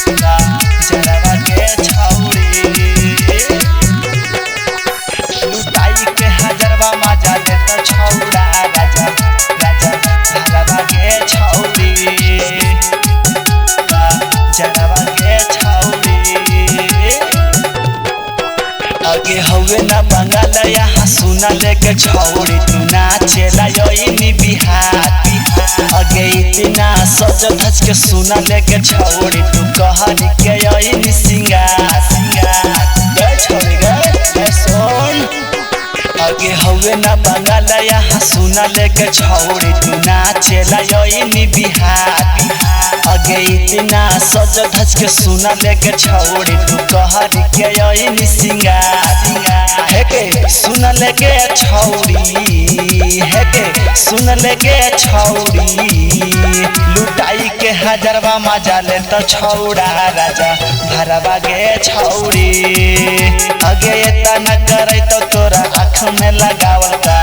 जरवा के छौरी लुटाई के हजरवा मजा देता छौरा राजा राजा जरवा के छौरी जरवा के छौरी आगे हवे ना बंगाल यहाँ सुना लेके छौरी तू नाचेला योइनी बिहार आगे इतना सज धज के सुना लेके छौरी तू कहरी के योइनी सिंगार सिंगार गे छौरी गे सोन आगे हवे ना बंगाल यहाँ सुना लेके छौरी तू नाचेला योइनी बिहार आगे इतना सज धज के सुना लेके छौरी तू कहरी के योइनी सिंगार है के सुन लेके छौरी है के सुन लेके छौरी लुटाई के हजरवा मजा ले तो छौरा राजा भरवा गे छौरी आगे इतना करे तो तोरा आँख में लगावल का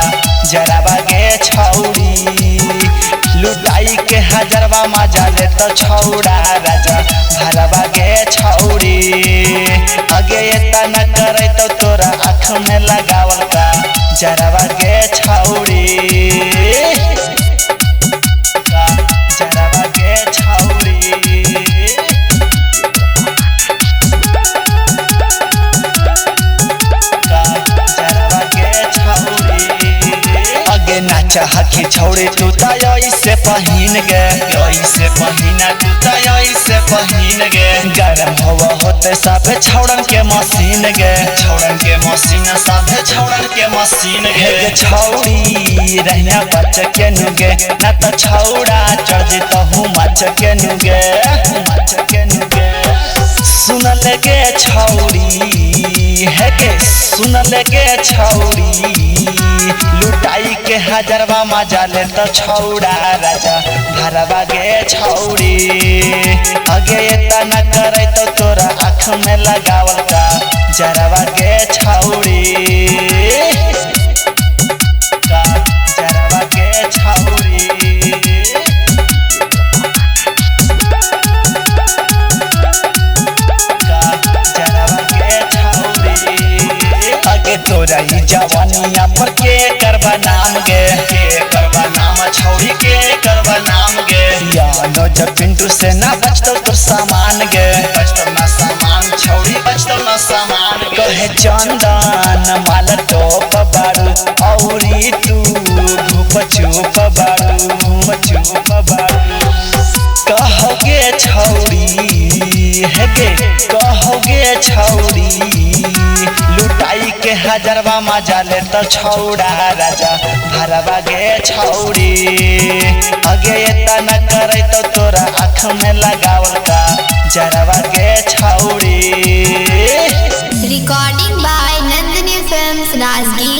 जरवा गे छौरी लुटाई के हजरवा मजा ले तो छौरा राजा भरवा गे छौरी आगे इतना करे तो तोरा आँख में लगावल का जरवा गे छौरी जरवा गे छौरी जरवा गे छौरी आगे नाचा हकी छौरी तू तो ऐसे पहिन गे ऐसे पहिना तू तो ऐसे पहिन गे गरम हवा होते साफे छौड़न के मशीन गे छौड़न के मशीन साफे छौड़न के मशीन गे छौरी रहना बच के नुगे ना तो छौड़ा चढ़ जेता हूँ मच के नुगे मच के नुगे सुन लेगे छौरी है के सुन लेगे छौरी लुटाई के हजरवा मजा ले तो छौरा राजा भरवा गे छौरी आगे इतना करे तो तोरा आँख में लगावल का जरवा गे छौरी जरवा गे छौरी जरवा गे छौरी आगे तोरा ही जवानिया पर के करवा नाम गे के करवा नाम छौरी के करवा नाम गे यानो जब पिंटू से ना बचतो तोर सामान गे बचतो ना सामान छौरी बचतो ना सामान कहे चंदन माल टोप बारू औरी तू धूप चुप बारू धूप चुप बारू कहोगे छौरी है गे कहोगे छौरी लुटाई के हजरवा मजा ले तो छौरा राजा भरवा गे छौरी आगे इतना करे तो तोरा आँख में लगावल का जरवा गे छौरी Recording by Nandini Films, Rajgir.